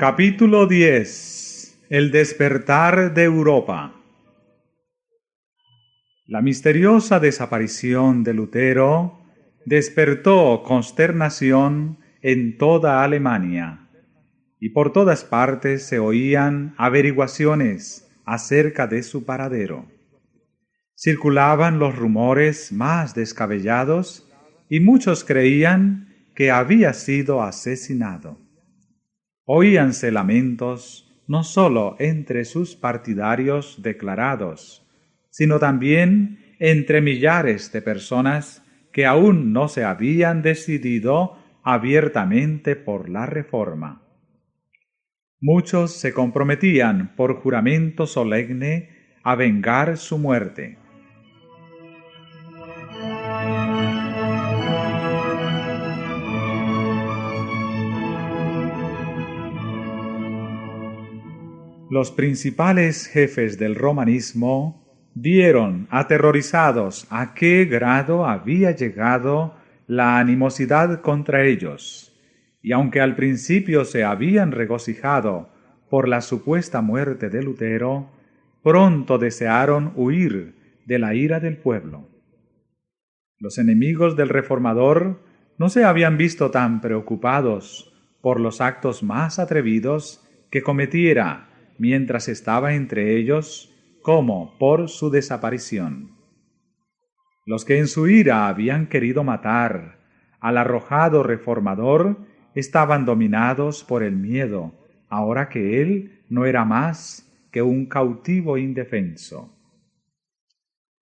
Capítulo 10. El despertar de Europa. La misteriosa desaparición de Lutero despertó consternación en toda Alemania, y por todas partes se oían averiguaciones acerca de su paradero. Circulaban los rumores más descabellados, y muchos creían que había sido asesinado. Oíanse lamentos no sólo entre sus partidarios declarados, sino también entre millares de personas que aún no se habían decidido abiertamente por la Reforma. Muchos se comprometían por juramento solemne a vengar su muerte. Los principales jefes del romanismo vieron aterrorizados a qué grado había llegado la animosidad contra ellos, y aunque al principio se habían regocijado por la supuesta muerte de Lutero, pronto desearon huir de la ira del pueblo. Los enemigos del reformador no se habían visto tan preocupados por los actos más atrevidos que cometiera mientras estaba entre ellos, como por su desaparición. Los que en su ira habían querido matar al arrojado reformador estaban dominados por el miedo, ahora que él no era más que un cautivo indefenso.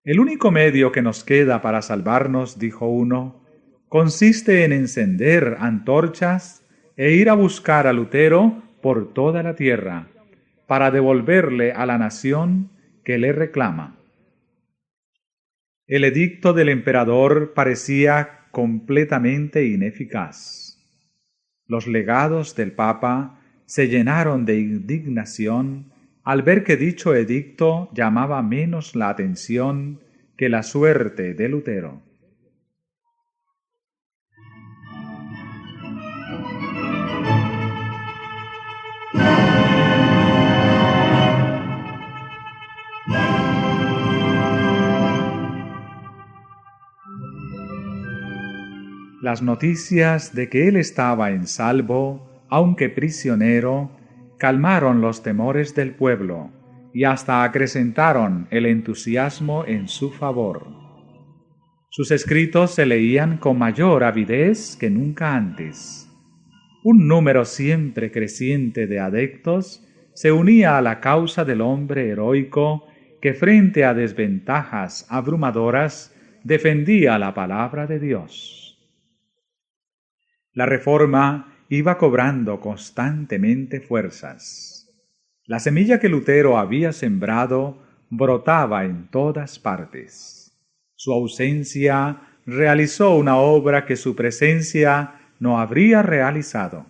El único medio que nos queda para salvarnos, dijo uno, consiste en encender antorchas e ir a buscar a Lutero por toda la tierra, para devolverle a la nación que le reclama. El edicto del emperador parecía completamente ineficaz. Los legados del Papa se llenaron de indignación al ver que dicho edicto llamaba menos la atención que la suerte de Lutero. Las noticias de que él estaba en salvo, aunque prisionero, calmaron los temores del pueblo y hasta acrecentaron el entusiasmo en su favor. Sus escritos se leían con mayor avidez que nunca antes. Un número siempre creciente de adeptos se unía a la causa del hombre heroico que frente a desventajas abrumadoras defendía la palabra de Dios. La Reforma iba cobrando constantemente fuerzas. La semilla que Lutero había sembrado brotaba en todas partes. Su ausencia realizó una obra que su presencia no habría realizado.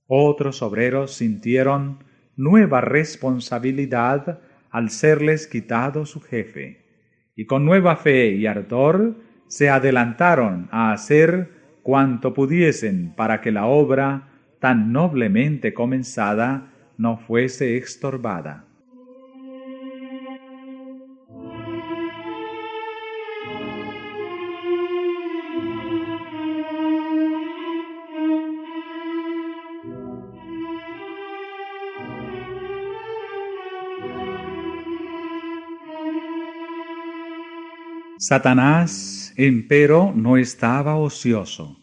Otros obreros sintieron nueva responsabilidad al serles quitado su jefe, y con nueva fe y ardor se adelantaron a hacer cuanto pudiesen para que la obra tan noblemente comenzada no fuese estorbada. Satanás, empero, no estaba ocioso.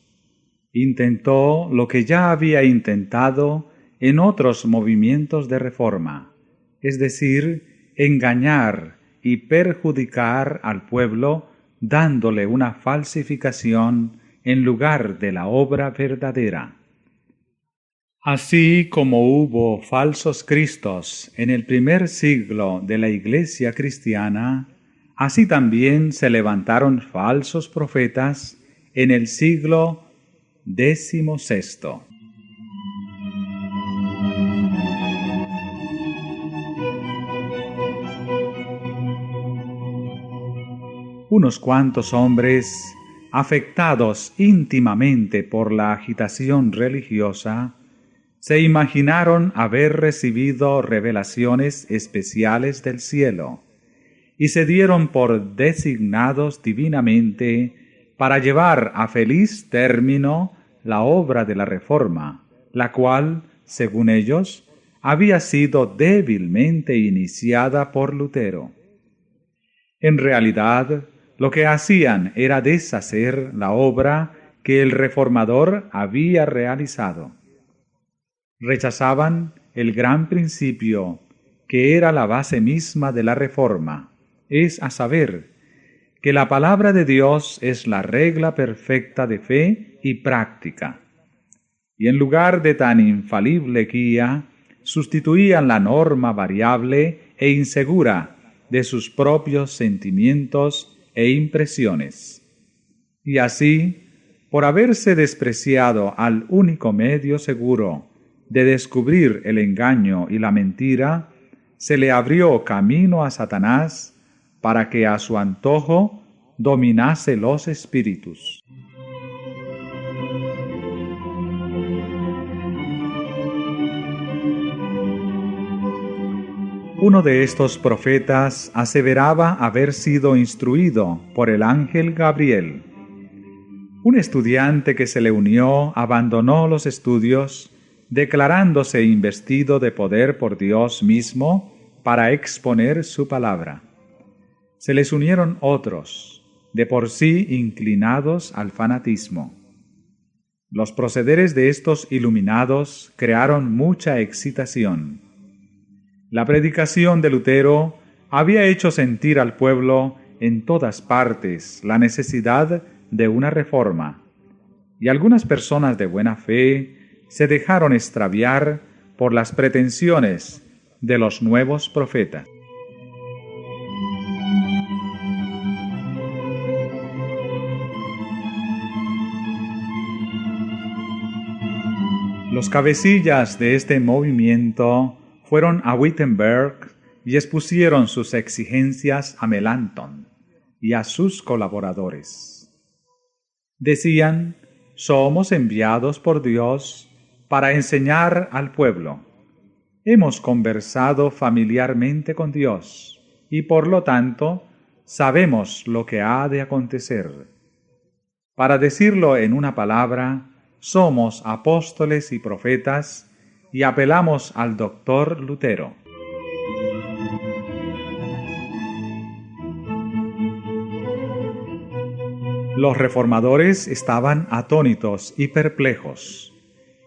Intentó lo que ya había intentado en otros movimientos de reforma, es decir, engañar y perjudicar al pueblo dándole una falsificación en lugar de la obra verdadera. Así como hubo falsos cristos en el primer siglo de la Iglesia cristiana, así también se levantaron falsos profetas en el siglo XVI. Unos cuantos hombres, afectados íntimamente por la agitación religiosa, Se imaginaron haber recibido revelaciones especiales del cielo, y se dieron por designados divinamente para llevar a feliz término la obra de la Reforma, la cual, según ellos, había sido débilmente iniciada por Lutero. En realidad, lo que hacían era deshacer la obra que el reformador había realizado. Rechazaban el gran principio que era la base misma de la Reforma, es a saber, que la palabra de Dios es la regla perfecta de fe y práctica. Y en lugar de tan infalible guía, sustituían la norma variable e insegura de sus propios sentimientos e impresiones. Y así, por haberse despreciado al único medio seguro de descubrir el engaño y la mentira, se le abrió camino a Satanás para que a su antojo dominase los espíritus. Uno de estos profetas aseveraba haber sido instruido por el ángel Gabriel. Un estudiante que se le unió abandonó los estudios, declarándose investido de poder por Dios mismo para exponer su palabra. Se les unieron otros, de por sí inclinados al fanatismo. Los procederes de estos iluminados crearon mucha excitación. La predicación de Lutero había hecho sentir al pueblo en todas partes la necesidad de una reforma, y algunas personas de buena fe se dejaron extraviar por las pretensiones de los nuevos profetas. Los cabecillas de este movimiento fueron a Wittenberg y expusieron sus exigencias a Melanchthon y a sus colaboradores. Decían: somos enviados por Dios para enseñar al pueblo. Hemos conversado familiarmente con Dios y por lo tanto sabemos lo que ha de acontecer. Para decirlo en una palabra, somos apóstoles y profetas y apelamos al doctor Lutero. Los reformadores estaban atónitos y perplejos.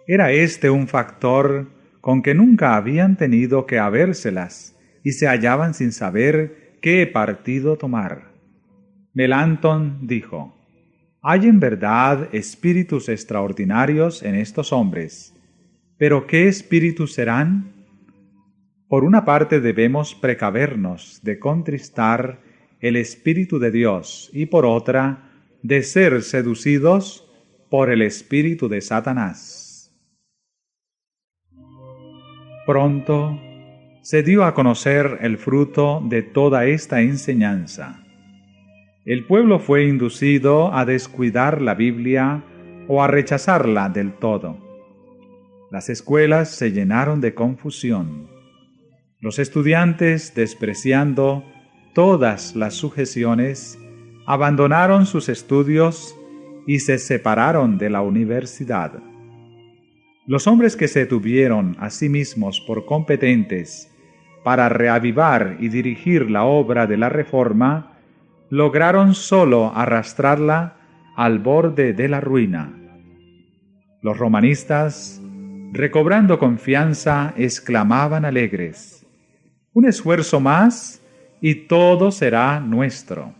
Era este un factor con que nunca habían tenido que habérselas y se hallaban sin saber qué partido tomar. Melanchthon dijo: hay en verdad espíritus extraordinarios en estos hombres, pero ¿qué espíritus serán? Por una parte debemos precavernos de contristar el Espíritu de Dios y por otra de ser seducidos por el espíritu de Satanás. Pronto se dio a conocer el fruto de toda esta enseñanza. El pueblo fue inducido a descuidar la Biblia o a rechazarla del todo. Las escuelas se llenaron de confusión. Los estudiantes, despreciando todas las sujeciones, abandonaron sus estudios y se separaron de la universidad. Los hombres que se tuvieron a sí mismos por competentes para reavivar y dirigir la obra de la Reforma, lograron sólo arrastrarla al borde de la ruina. Los romanistas, recobrando confianza, exclamaban alegres: un esfuerzo más y todo será nuestro.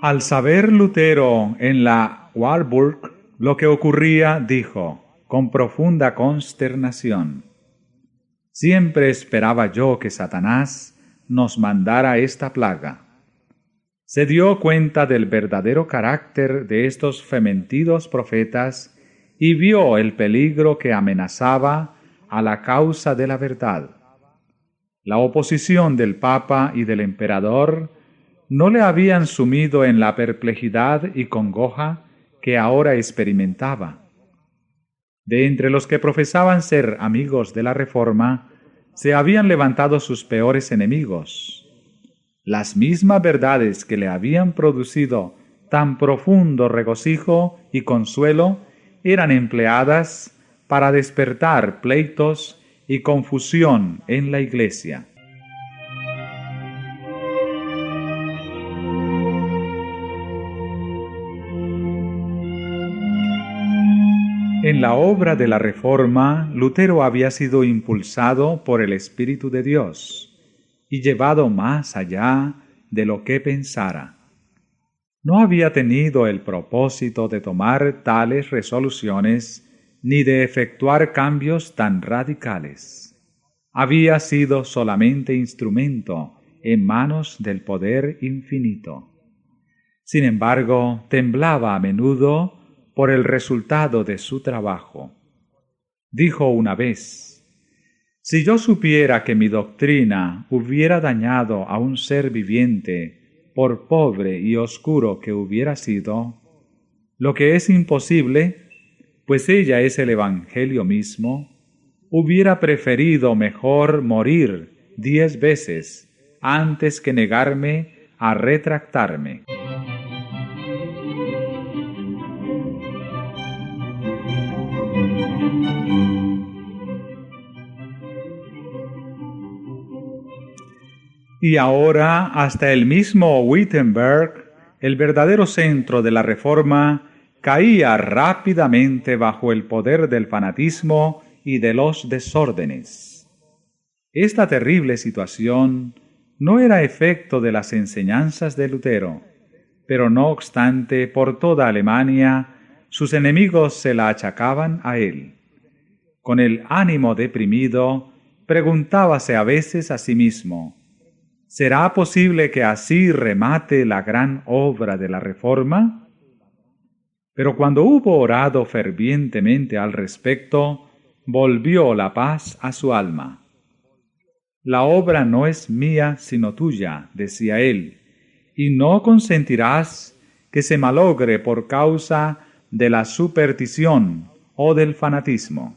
Al saber Lutero en la Warburg lo que ocurría, dijo, con profunda consternación: siempre esperaba yo que Satanás nos mandara esta plaga. Se dio cuenta del verdadero carácter de estos fementidos profetas y vio el peligro que amenazaba a la causa de la verdad. La oposición del Papa y del Emperador no le habían sumido en la perplejidad y congoja que ahora experimentaba. De entre los que profesaban ser amigos de la Reforma, se habían levantado sus peores enemigos. Las mismas verdades que le habían producido tan profundo regocijo y consuelo eran empleadas para despertar pleitos y confusión en la Iglesia. En la obra de la Reforma, Lutero había sido impulsado por el Espíritu de Dios y llevado más allá de lo que pensara. No había tenido el propósito de tomar tales resoluciones ni de efectuar cambios tan radicales. Había sido solamente instrumento en manos del poder infinito. Sin embargo, temblaba a menudo por el resultado de su trabajo. Dijo una vez: «Si yo supiera que mi doctrina hubiera dañado a un ser viviente, por pobre y oscuro que hubiera sido, lo que es imposible, pues ella es el Evangelio mismo, hubiera preferido mejor morir 10 veces antes que negarme a retractarme». Y ahora hasta el mismo Wittenberg, el verdadero centro de la Reforma, caía rápidamente bajo el poder del fanatismo y de los desórdenes. Esta terrible situación no era efecto de las enseñanzas de Lutero, pero no obstante, por toda Alemania, sus enemigos se la achacaban a él. Con el ánimo deprimido, preguntábase a veces a sí mismo: ¿será posible que así remate la gran obra de la Reforma? Pero cuando hubo orado fervientemente al respecto, volvió la paz a su alma. «La obra no es mía sino tuya», decía él, «y no consentirás que se malogre por causa de la superstición o del fanatismo».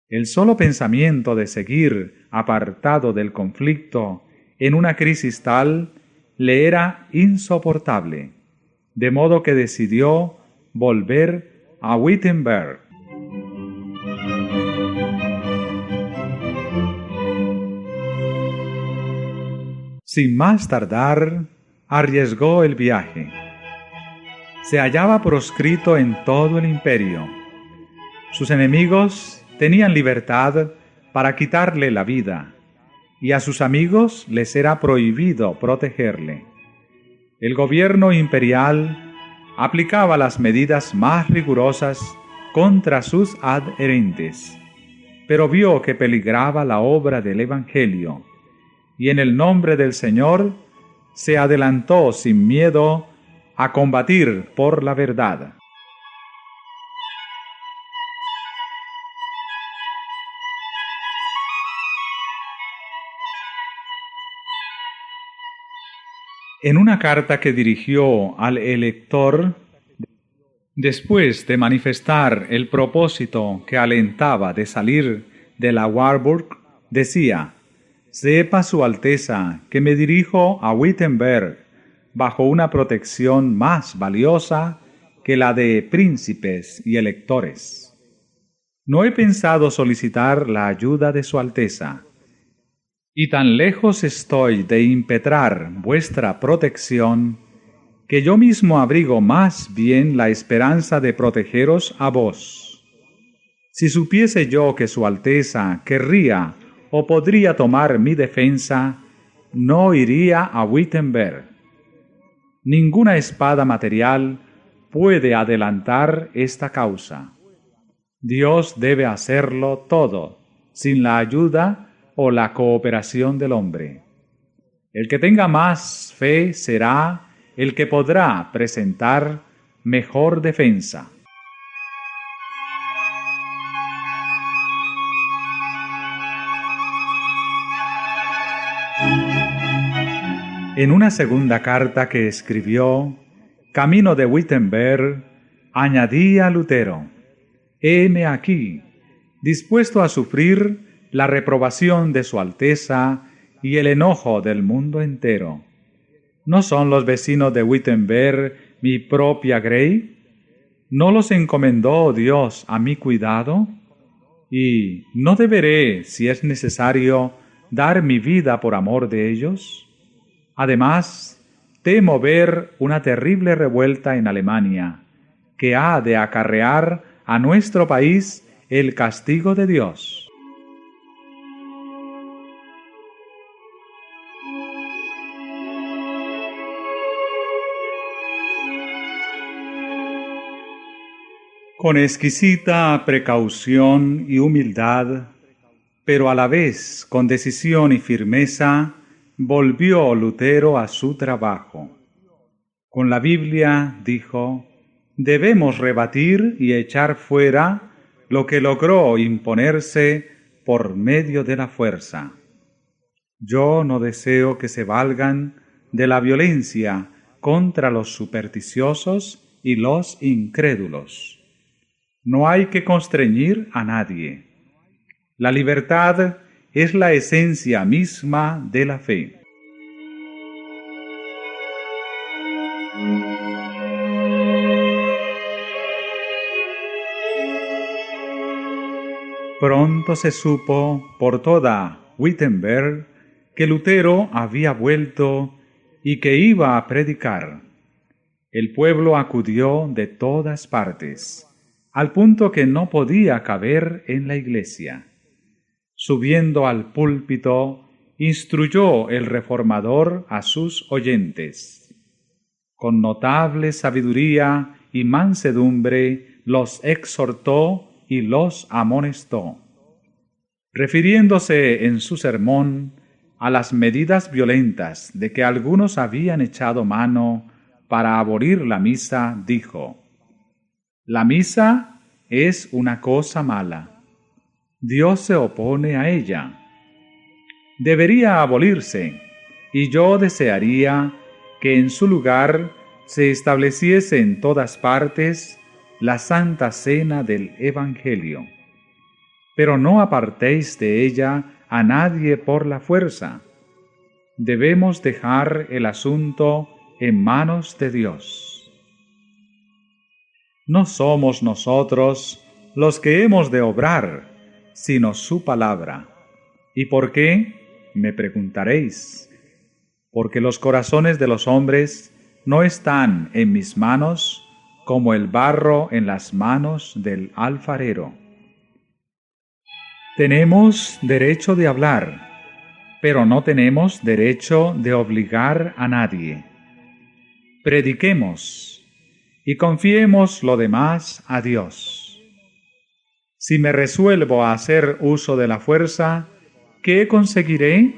El solo pensamiento de seguir apartado del conflicto en una crisis tal le era insoportable, de modo que decidió volver a Wittenberg. Sin más tardar, arriesgó el viaje. Se hallaba proscrito en todo el imperio. Sus enemigos tenían libertad para quitarle la vida, y a sus amigos les era prohibido protegerle. El gobierno imperial aplicaba las medidas más rigurosas contra sus adherentes, pero vio que peligraba la obra del Evangelio, y en el nombre del Señor se adelantó sin miedo a combatir por la verdad. En una carta que dirigió al elector, después de manifestar el propósito que alentaba de salir de la Warburg, decía: «Sepa su Alteza que me dirijo a Wittenberg bajo una protección más valiosa que la de príncipes y electores. No he pensado solicitar la ayuda de su Alteza, y tan lejos estoy de impetrar vuestra protección, que yo mismo abrigo más bien la esperanza de protegeros a vos. Si supiese yo que su Alteza querría o podría tomar mi defensa, no iría a Wittenberg. Ninguna espada material puede adelantar esta causa. Dios debe hacerlo todo, sin la ayuda o la cooperación del hombre. El que tenga más fe será el que podrá presentar mejor defensa». En una segunda carta que escribió, camino de Wittenberg, añadía Lutero: heme aquí, dispuesto a sufrir la reprobación de su Alteza y el enojo del mundo entero. ¿No son los vecinos de Wittenberg mi propia grey? ¿No los encomendó Dios a mi cuidado? ¿Y no deberé, si es necesario, dar mi vida por amor de ellos? Además, temo ver una terrible revuelta en Alemania, que ha de acarrear a nuestro país el castigo de Dios. Con exquisita precaución y humildad, pero a la vez con decisión y firmeza, volvió Lutero a su trabajo. Con la Biblia, dijo, debemos rebatir y echar fuera lo que logró imponerse por medio de la fuerza. Yo no deseo que se valgan de la violencia contra los supersticiosos y los incrédulos. No hay que constreñir a nadie. La libertad es la esencia misma de la fe. Pronto se supo por toda Wittenberg que Lutero había vuelto y que iba a predicar. El pueblo acudió de todas partes, al punto que no podía caber en la iglesia. Subiendo al púlpito, instruyó el reformador a sus oyentes. Con notable sabiduría y mansedumbre los exhortó y los amonestó, refiriéndose en su sermón a las medidas violentas de que algunos habían echado mano para abolir la misa, dijo: la misa es una cosa mala. Dios se opone a ella. Debería abolirse, y yo desearía que en su lugar se estableciese en todas partes la Santa Cena del Evangelio. Pero no apartéis de ella a nadie por la fuerza. Debemos dejar el asunto en manos de Dios. No somos nosotros los que hemos de obrar, sino su palabra. ¿Y por qué? Me preguntaréis. Porque los corazones de los hombres no están en mis manos como el barro en las manos del alfarero. Tenemos derecho de hablar, pero no tenemos derecho de obligar a nadie. Prediquemos y confiemos lo demás a Dios. Si me resuelvo a hacer uso de la fuerza, ¿qué conseguiré?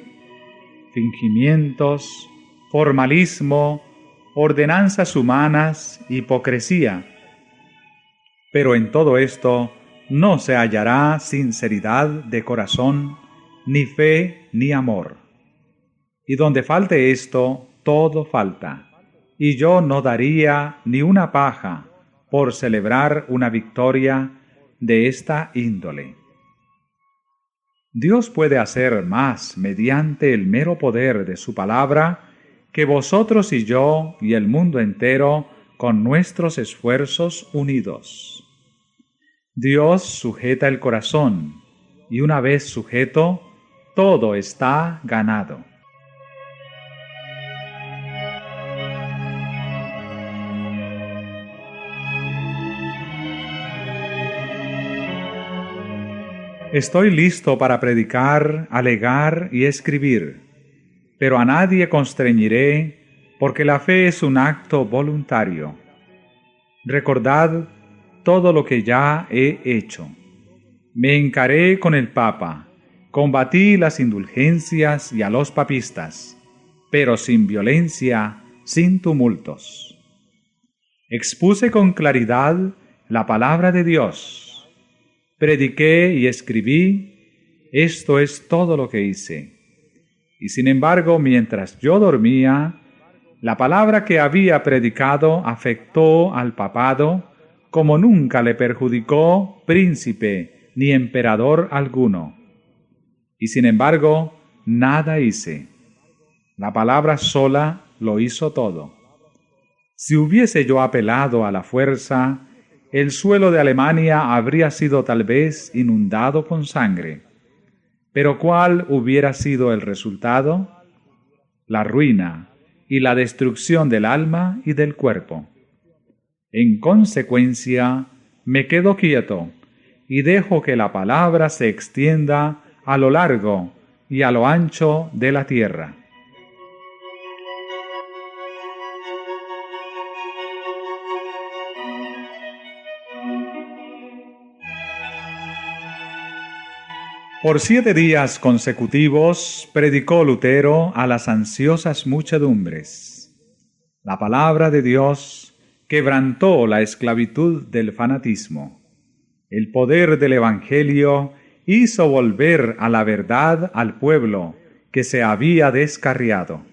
Fingimientos, formalismo, ordenanzas humanas, hipocresía. Pero en todo esto no se hallará sinceridad de corazón, ni fe, ni amor. Y donde falte esto, todo falta. Y yo no daría ni una paja por celebrar una victoria de esta índole. Dios puede hacer más mediante el mero poder de su palabra que vosotros y yo y el mundo entero con nuestros esfuerzos unidos. Dios sujeta el corazón, y una vez sujeto, todo está ganado. Estoy listo para predicar, alegar y escribir, pero a nadie constreñiré, porque la fe es un acto voluntario. Recordad todo lo que ya he hecho. Me encaré con el Papa, combatí las indulgencias y a los papistas, pero sin violencia, sin tumultos. Expuse con claridad la palabra de Dios. Prediqué y escribí, esto es todo lo que hice. Y sin embargo, mientras yo dormía, la palabra que había predicado afectó al papado como nunca le perjudicó príncipe ni emperador alguno. Y sin embargo, nada hice. La palabra sola lo hizo todo. Si hubiese yo apelado a la fuerza, el suelo de Alemania habría sido tal vez inundado con sangre. Pero ¿cuál hubiera sido el resultado? La ruina y la destrucción del alma y del cuerpo. En consecuencia, me quedo quieto y dejo que la palabra se extienda a lo largo y a lo ancho de la tierra. Por 7 días consecutivos predicó Lutero a las ansiosas muchedumbres. La palabra de Dios quebrantó la esclavitud del fanatismo. El poder del Evangelio hizo volver a la verdad al pueblo que se había descarriado.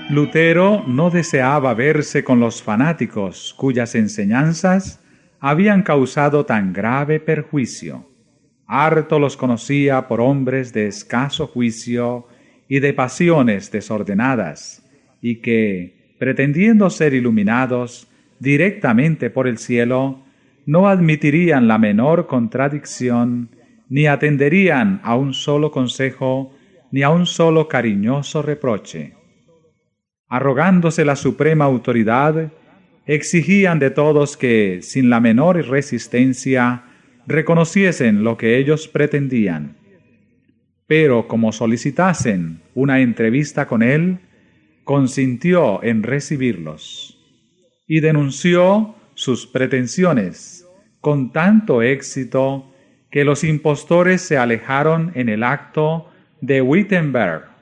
Lutero no deseaba verse con los fanáticos cuyas enseñanzas habían causado tan grave perjuicio. Harto los conocía por hombres de escaso juicio y de pasiones desordenadas, y que, pretendiendo ser iluminados directamente por el cielo, no admitirían la menor contradicción, ni atenderían a un solo consejo, ni a un solo cariñoso reproche. Arrogándose la suprema autoridad, exigían de todos que, sin la menor resistencia, reconociesen lo que ellos pretendían. Pero como solicitasen una entrevista con él, consintió en recibirlos y denunció sus pretensiones con tanto éxito que los impostores se alejaron en el acto de Wittenberg.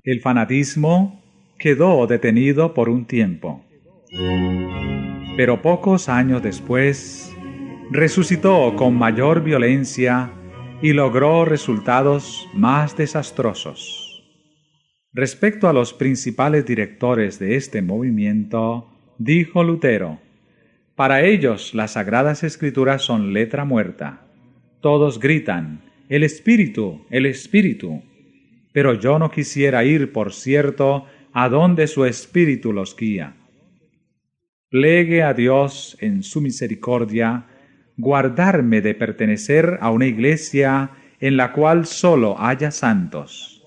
El fanatismo quedó detenido por un tiempo, pero pocos años después resucitó con mayor violencia y logró resultados más desastrosos. Respecto a los principales directores de este movimiento, dijo Lutero: para ellos las Sagradas Escrituras son letra muerta. Todos gritan: el Espíritu, el Espíritu. Pero yo no quisiera ir, por cierto, a donde su Espíritu los guía. Plegue a Dios en su misericordia guardarme de pertenecer a una iglesia en la cual solo haya santos.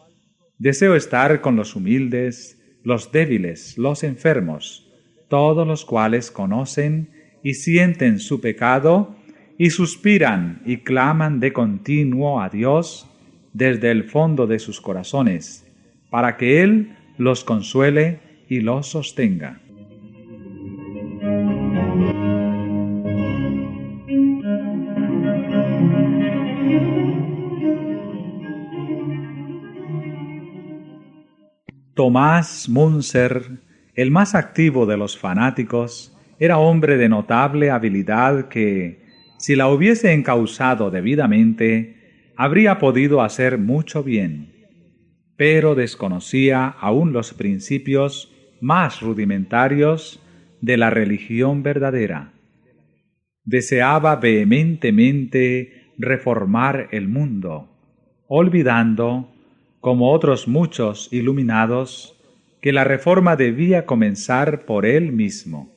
Deseo estar con los humildes, los débiles, los enfermos, todos los cuales conocen y sienten su pecado y suspiran y claman de continuo a Dios desde el fondo de sus corazones, para que Él los consuele y los sostenga. Tomás Munzer, el más activo de los fanáticos, era hombre de notable habilidad que, si la hubiese encauzado debidamente, habría podido hacer mucho bien, pero desconocía aún los principios más rudimentarios de la religión verdadera. Deseaba vehementemente reformar el mundo, olvidando, como otros muchos iluminados, que la reforma debía comenzar por él mismo.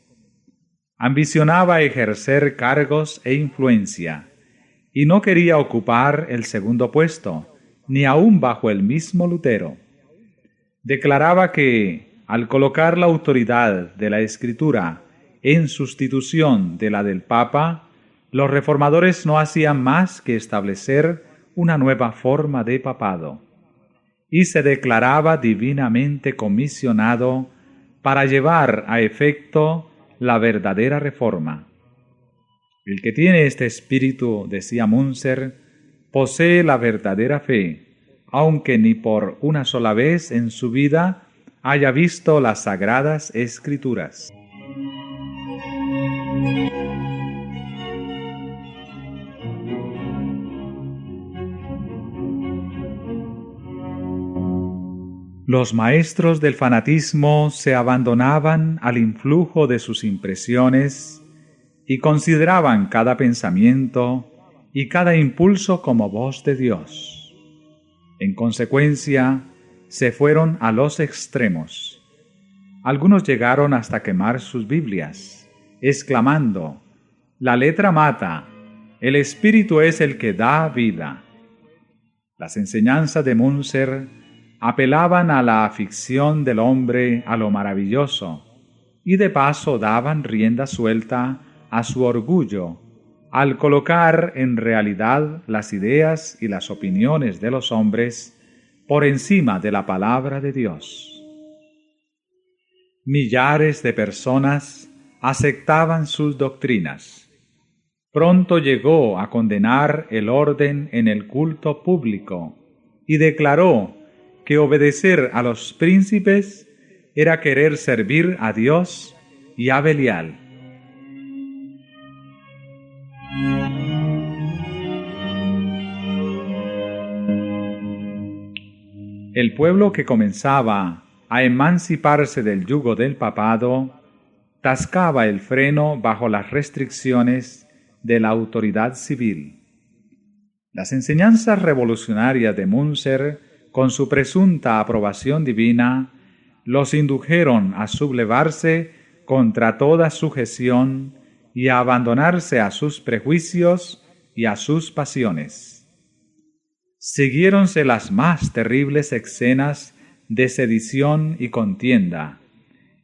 Ambicionaba ejercer cargos e influencia, y no quería ocupar el segundo puesto, ni aun bajo el mismo Lutero. Declaraba que, al colocar la autoridad de la Escritura en sustitución de la del Papa, los reformadores no hacían más que establecer una nueva forma de papado, y se declaraba divinamente comisionado para llevar a efecto la verdadera reforma. El que tiene este espíritu, decía Munzer, posee la verdadera fe, aunque ni por una sola vez en su vida haya visto las Sagradas Escrituras. Los maestros del fanatismo se abandonaban al influjo de sus impresiones y consideraban cada pensamiento y cada impulso como voz de Dios. En consecuencia, se fueron a los extremos. Algunos llegaron hasta quemar sus Biblias, exclamando: «La letra mata, el espíritu es el que da vida». Las enseñanzas de Münzer apelaban a la afición del hombre a lo maravilloso y de paso daban rienda suelta a su orgullo al colocar en realidad las ideas y las opiniones de los hombres por encima de la palabra de Dios. Millares de personas aceptaban sus doctrinas. Pronto llegó a condenar el orden en el culto público y declaró que obedecer a los príncipes era querer servir a Dios y a Belial. El pueblo que comenzaba a emanciparse del yugo del papado tascaba el freno bajo las restricciones de la autoridad civil. Las enseñanzas revolucionarias de Münzer, con su presunta aprobación divina, los indujeron a sublevarse contra toda sujeción y a abandonarse a sus prejuicios y a sus pasiones. Siguiéronse las más terribles escenas de sedición y contienda,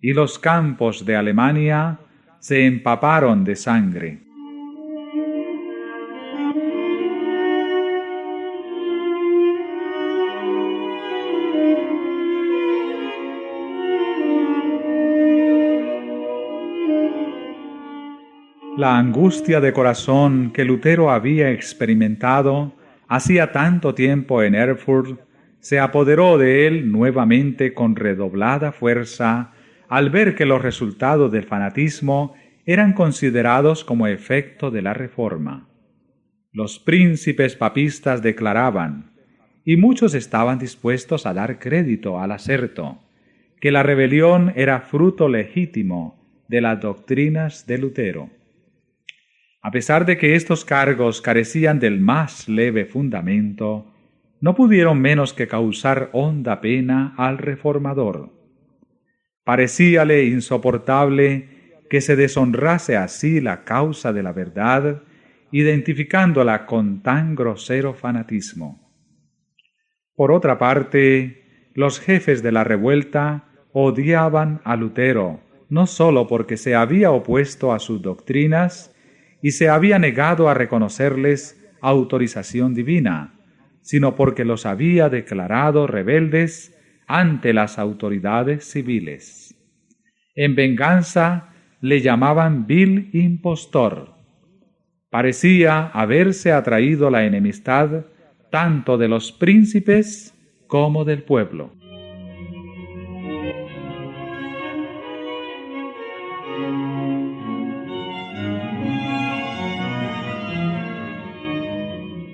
y los campos de Alemania se empaparon de sangre. La angustia de corazón que Lutero había experimentado hacía tanto tiempo en Erfurt se apoderó de él nuevamente con redoblada fuerza al ver que los resultados del fanatismo eran considerados como efecto de la Reforma. Los príncipes papistas declaraban, y muchos estaban dispuestos a dar crédito al aserto, que la rebelión era fruto legítimo de las doctrinas de Lutero. A pesar de que estos cargos carecían del más leve fundamento, no pudieron menos que causar honda pena al reformador. Parecíale insoportable que se deshonrase así la causa de la verdad, identificándola con tan grosero fanatismo. Por otra parte, los jefes de la revuelta odiaban a Lutero, no sólo porque se había opuesto a sus doctrinas y se había negado a reconocerles autorización divina, sino porque los había declarado rebeldes ante las autoridades civiles. En venganza le llamaban vil impostor. Parecía haberse atraído la enemistad tanto de los príncipes como del pueblo.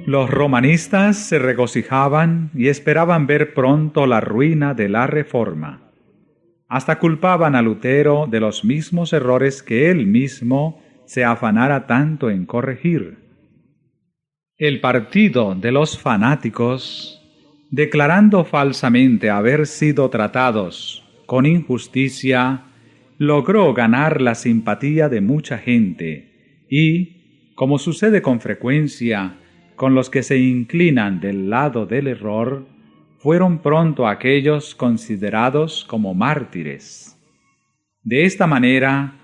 Los romanistas se regocijaban y esperaban ver pronto la ruina de la Reforma. Hasta culpaban a Lutero de los mismos errores que él mismo se afanara tanto en corregir. El partido de los fanáticos, declarando falsamente haber sido tratados con injusticia, logró ganar la simpatía de mucha gente y, como sucede con frecuencia con los que se inclinan del lado del error, fueron pronto aquellos considerados como mártires. De esta manera,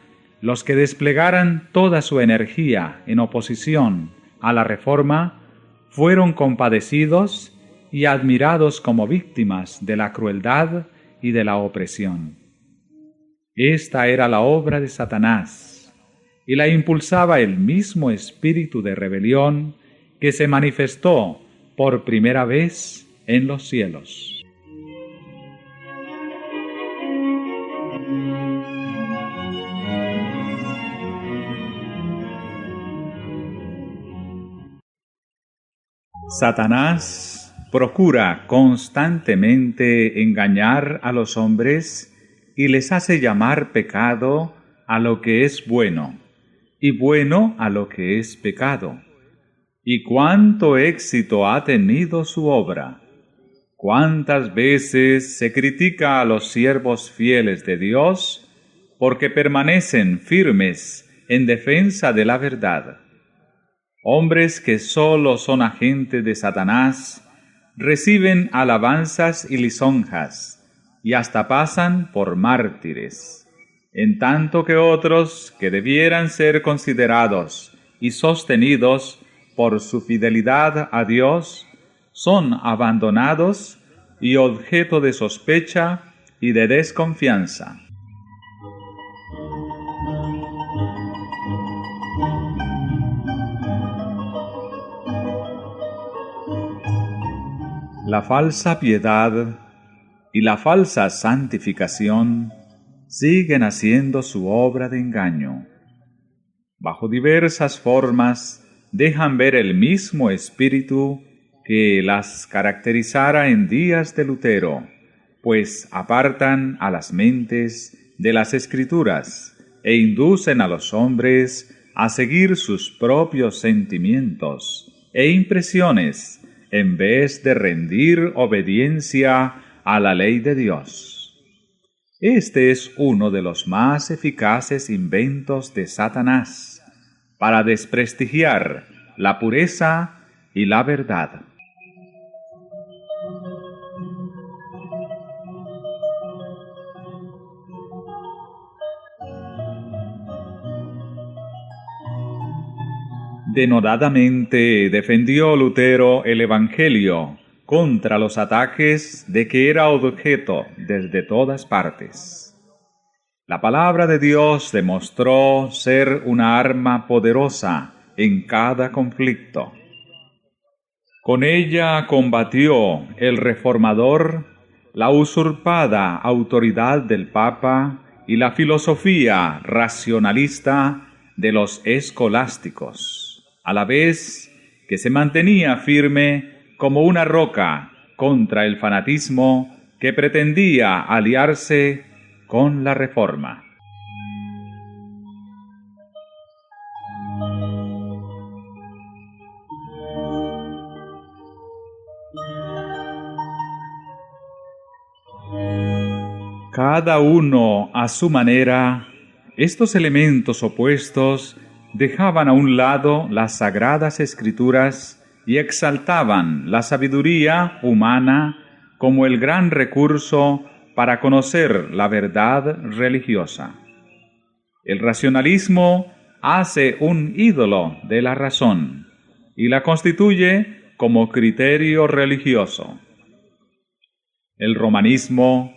los que desplegaran toda su energía en oposición a la Reforma fueron compadecidos y admirados como víctimas de la crueldad y de la opresión. Esta era la obra de Satanás, y la impulsaba el mismo espíritu de rebelión que se manifestó por primera vez en los cielos. Satanás procura constantemente engañar a los hombres y les hace llamar pecado a lo que es bueno, y bueno a lo que es pecado. ¿Y cuánto éxito ha tenido su obra? ¿Cuántas veces se critica a los siervos fieles de Dios porque permanecen firmes en defensa de la verdad? Hombres que solo son agentes de Satanás reciben alabanzas y lisonjas, y hasta pasan por mártires, en tanto que otros que debieran ser considerados y sostenidos por su fidelidad a Dios, son abandonados y objeto de sospecha y de desconfianza. La falsa piedad y la falsa santificación siguen haciendo su obra de engaño. Bajo diversas formas dejan ver el mismo espíritu que las caracterizara en días de Lutero, pues apartan a las mentes de las Escrituras e inducen a los hombres a seguir sus propios sentimientos e impresiones en vez de rendir obediencia a la ley de Dios. Este es uno de los más eficaces inventos de Satanás para desprestigiar la pureza y la verdad. Denodadamente defendió Lutero el Evangelio contra los ataques de que era objeto desde todas partes. La palabra de Dios demostró ser una arma poderosa en cada conflicto. Con ella combatió el reformador la usurpada autoridad del Papa y la filosofía racionalista de los escolásticos, a la vez que se mantenía firme como una roca contra el fanatismo que pretendía aliarse con la Reforma. Cada uno a su manera, estos elementos opuestos dejaban a un lado las sagradas escrituras y exaltaban la sabiduría humana como el gran recurso para conocer la verdad religiosa. El racionalismo hace un ídolo de la razón y la constituye como criterio religioso. El romanismo,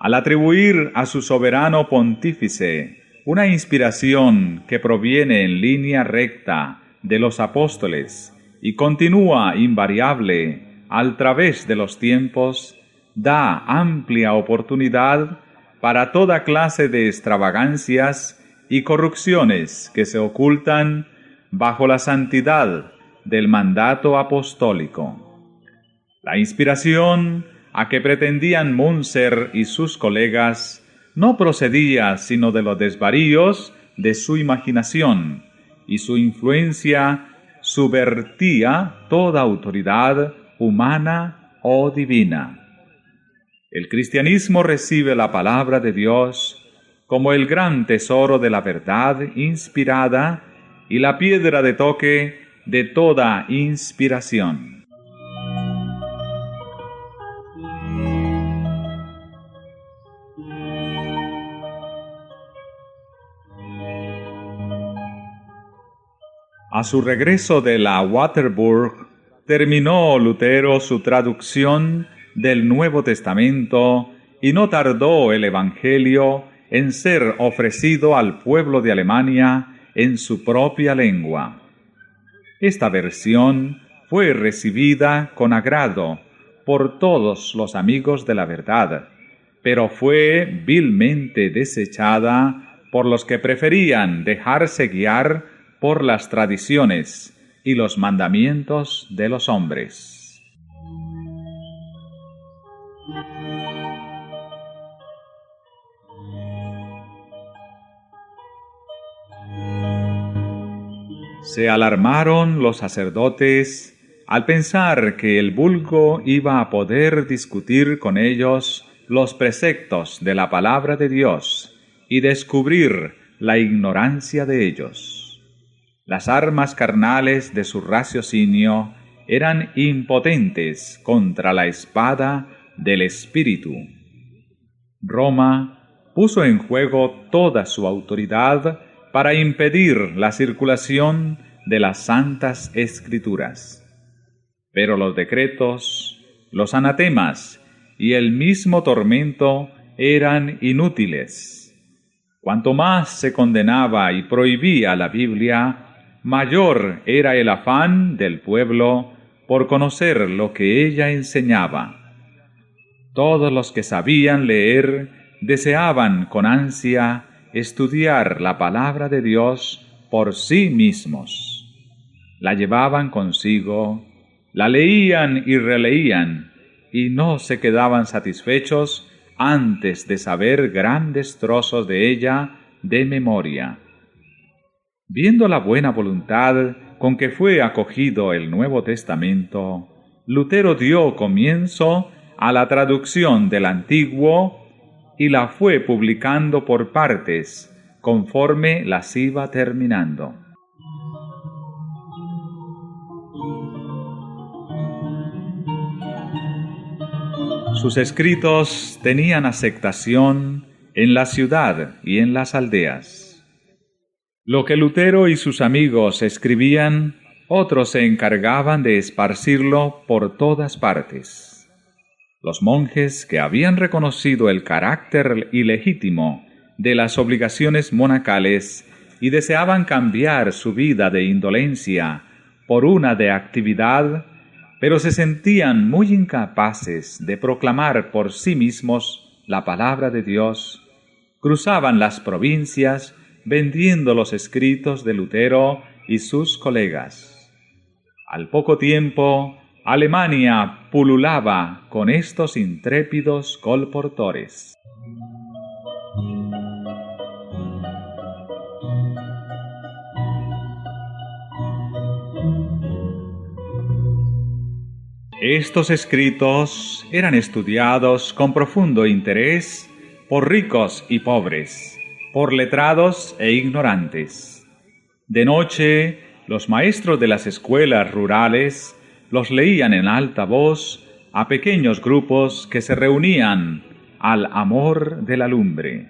al atribuir a su soberano pontífice una inspiración que proviene en línea recta de los apóstoles y continúa invariable al través de los tiempos, da amplia oportunidad para toda clase de extravagancias y corrupciones que se ocultan bajo la santidad del mandato apostólico. La inspiración a que pretendían Munzer y sus colegas no procedía sino de los desvaríos de su imaginación, y su influencia subvertía toda autoridad humana o divina. El cristianismo recibe la palabra de Dios como el gran tesoro de la verdad inspirada y la piedra de toque de toda inspiración. A su regreso de la Waterburg, terminó Lutero su traducción del Nuevo Testamento y no tardó el Evangelio en ser ofrecido al pueblo de Alemania en su propia lengua. Esta versión fue recibida con agrado por todos los amigos de la verdad, pero fue vilmente desechada por los que preferían dejarse guiar por las tradiciones y los mandamientos de los hombres. Se alarmaron los sacerdotes al pensar que el vulgo iba a poder discutir con ellos los preceptos de la palabra de Dios y descubrir la ignorancia de ellos. Las armas carnales de su raciocinio eran impotentes contra la espada del Espíritu. Roma puso en juego toda su autoridad para impedir la circulación de las Santas Escrituras. Pero los decretos, los anatemas y el mismo tormento eran inútiles. Cuanto más se condenaba y prohibía la Biblia, mayor era el afán del pueblo por conocer lo que ella enseñaba. Todos los que sabían leer deseaban con ansia estudiar la palabra de Dios por sí mismos. La llevaban consigo, la leían y releían, y no se quedaban satisfechos antes de saber grandes trozos de ella de memoria. Viendo la buena voluntad con que fue acogido el Nuevo Testamento, Lutero dio comienzo a la traducción del Antiguo y la fue publicando por partes, conforme las iba terminando. Sus escritos tenían aceptación en la ciudad y en las aldeas. Lo que Lutero y sus amigos escribían, otros se encargaban de esparcirlo por todas partes. Los monjes que habían reconocido el carácter ilegítimo de las obligaciones monacales y deseaban cambiar su vida de indolencia por una de actividad, pero se sentían muy incapaces de proclamar por sí mismos la palabra de Dios, cruzaban las provincias vendiendo los escritos de Lutero y sus colegas. Al poco tiempo, Alemania pululaba con estos intrépidos colportores. Estos escritos eran estudiados con profundo interés por ricos y pobres, por letrados e ignorantes. De noche, los maestros de las escuelas rurales los leían en alta voz a pequeños grupos que se reunían al amor de la lumbre.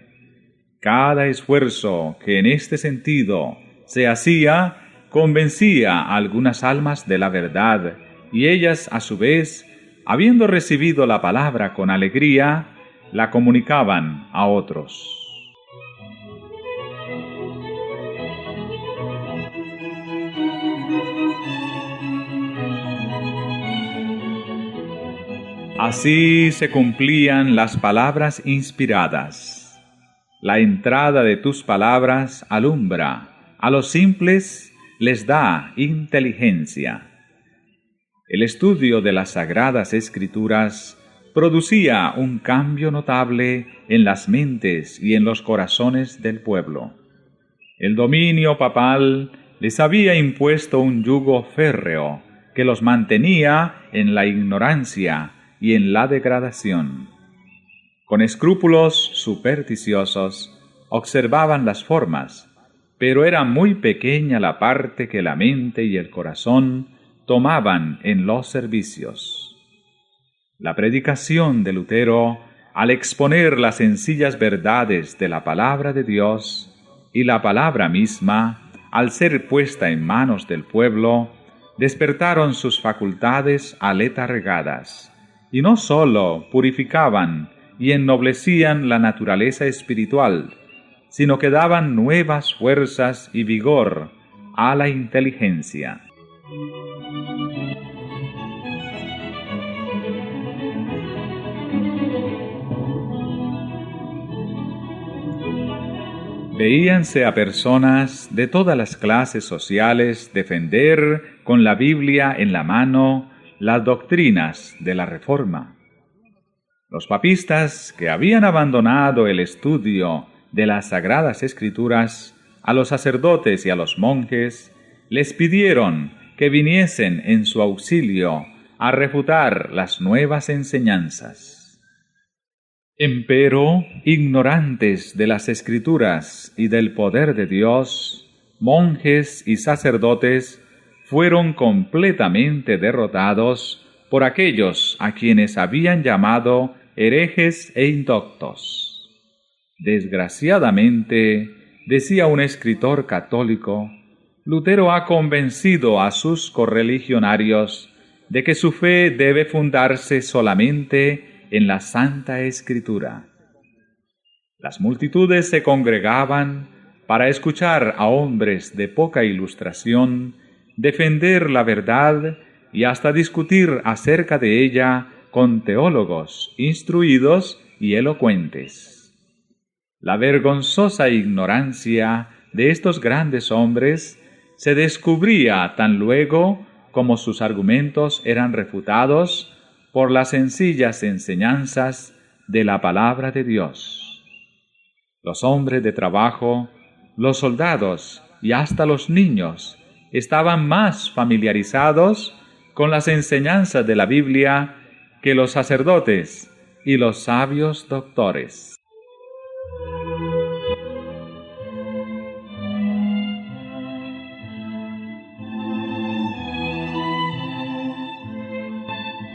Cada esfuerzo que en este sentido se hacía convencía a algunas almas de la verdad, y ellas, a su vez, habiendo recibido la palabra con alegría, la comunicaban a otros. Así se cumplían las palabras inspiradas. La entrada de tus palabras alumbra, a los simples les da inteligencia. El estudio de las Sagradas Escrituras producía un cambio notable en las mentes y en los corazones del pueblo. El dominio papal les había impuesto un yugo férreo que los mantenía en la ignorancia y en la degradación. Con escrúpulos supersticiosos observaban las formas, pero era muy pequeña la parte que la mente y el corazón tomaban en los servicios. La predicación de Lutero, al exponer las sencillas verdades de la palabra de Dios, y la palabra misma, al ser puesta en manos del pueblo, despertaron sus facultades aletargadas, y no sólo purificaban y ennoblecían la naturaleza espiritual, sino que daban nuevas fuerzas y vigor a la inteligencia. Veíanse a personas de todas las clases sociales defender con la Biblia en la mano las doctrinas de la Reforma. Los papistas, que habían abandonado el estudio de las Sagradas Escrituras, a los sacerdotes y a los monjes, les pidieron que viniesen en su auxilio a refutar las nuevas enseñanzas. Empero, ignorantes de las Escrituras y del poder de Dios, monjes y sacerdotes fueron completamente derrotados por aquellos a quienes habían llamado herejes e indoctos. Desgraciadamente, decía un escritor católico, Lutero ha convencido a sus correligionarios de que su fe debe fundarse solamente en la Santa Escritura. Las multitudes se congregaban para escuchar a hombres de poca ilustración defender la verdad y hasta discutir acerca de ella con teólogos instruidos y elocuentes. La vergonzosa ignorancia de estos grandes hombres se descubría tan luego como sus argumentos eran refutados por las sencillas enseñanzas de la palabra de Dios. Los hombres de trabajo, los soldados y hasta los niños estaban más familiarizados con las enseñanzas de la Biblia que los sacerdotes y los sabios doctores.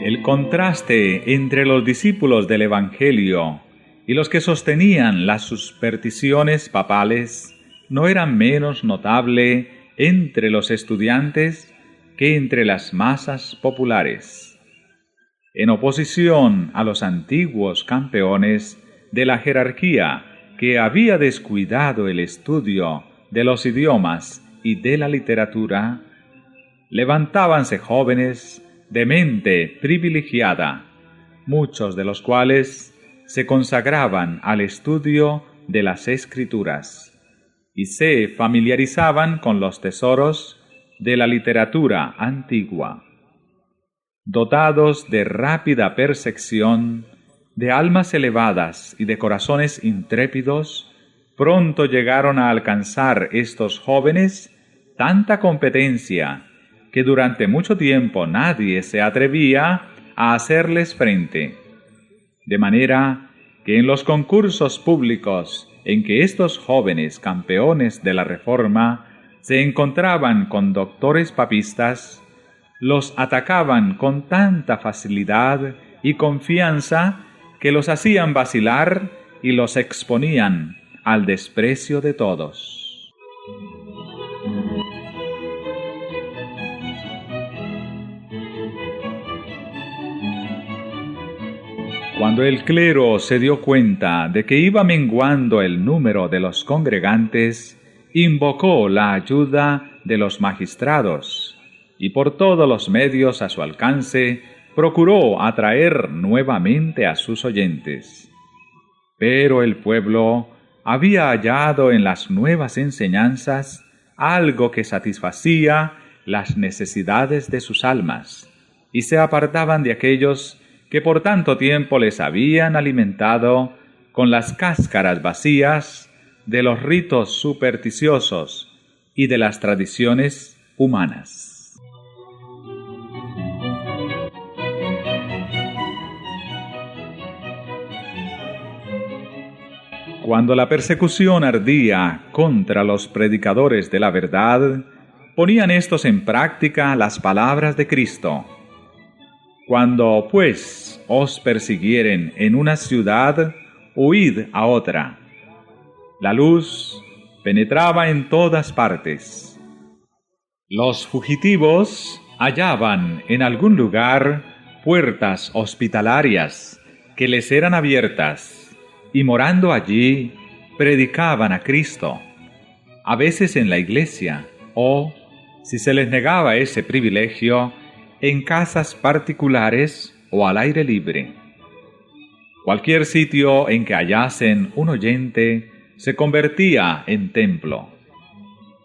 El contraste entre los discípulos del Evangelio y los que sostenían las supersticiones papales no era menos notable entre los estudiantes que entre las masas populares. En oposición a los antiguos campeones de la jerarquía que había descuidado el estudio de los idiomas y de la literatura, levantábanse jóvenes de mente privilegiada, muchos de los cuales se consagraban al estudio de las Escrituras y se familiarizaban con los tesoros de la literatura antigua. Dotados de rápida percepción, de almas elevadas y de corazones intrépidos, pronto llegaron a alcanzar estos jóvenes tanta competencia que durante mucho tiempo nadie se atrevía a hacerles frente. De manera que en los concursos públicos en que estos jóvenes campeones de la Reforma se encontraban con doctores papistas, los atacaban con tanta facilidad y confianza que los hacían vacilar y los exponían al desprecio de todos. Cuando el clero se dio cuenta de que iba menguando el número de los congregantes, invocó la ayuda de los magistrados y por todos los medios a su alcance procuró atraer nuevamente a sus oyentes. Pero el pueblo había hallado en las nuevas enseñanzas algo que satisfacía las necesidades de sus almas, y se apartaban de aquellos que por tanto tiempo les habían alimentado con las cáscaras vacías de los ritos supersticiosos y de las tradiciones humanas. Cuando la persecución ardía contra los predicadores de la verdad, ponían éstos en práctica las palabras de Cristo. Cuando, pues, os persiguieren en una ciudad, huid a otra. La luz penetraba en todas partes. Los fugitivos hallaban en algún lugar puertas hospitalarias que les eran abiertas, y morando allí, predicaban a Cristo, a veces en la iglesia, o, si se les negaba ese privilegio, en casas particulares o al aire libre. Cualquier sitio en que hallasen un oyente, se convertía en templo.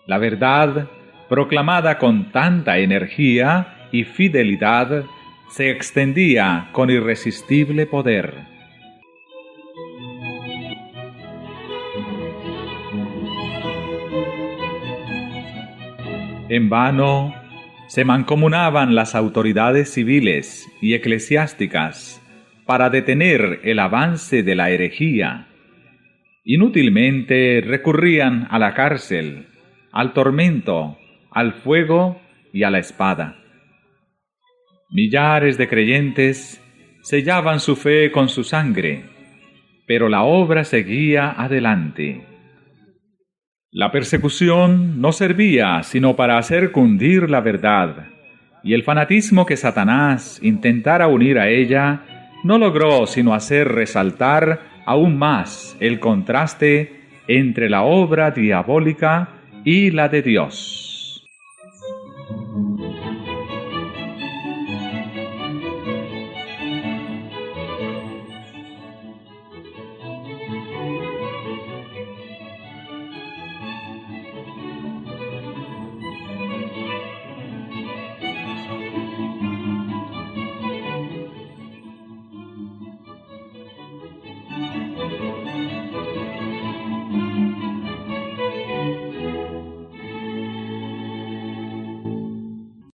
La verdad, proclamada con tanta energía y fidelidad, se extendía con irresistible poder. En vano se mancomunaban las autoridades civiles y eclesiásticas para detener el avance de la herejía. Inútilmente recurrían a la cárcel, al tormento, al fuego y a la espada. Millares de creyentes sellaban su fe con su sangre, pero la obra seguía adelante. La persecución no servía sino para hacer cundir la verdad, y el fanatismo que Satanás intentara unir a ella no logró sino hacer resaltar aún más el contraste entre la obra diabólica y la de Dios.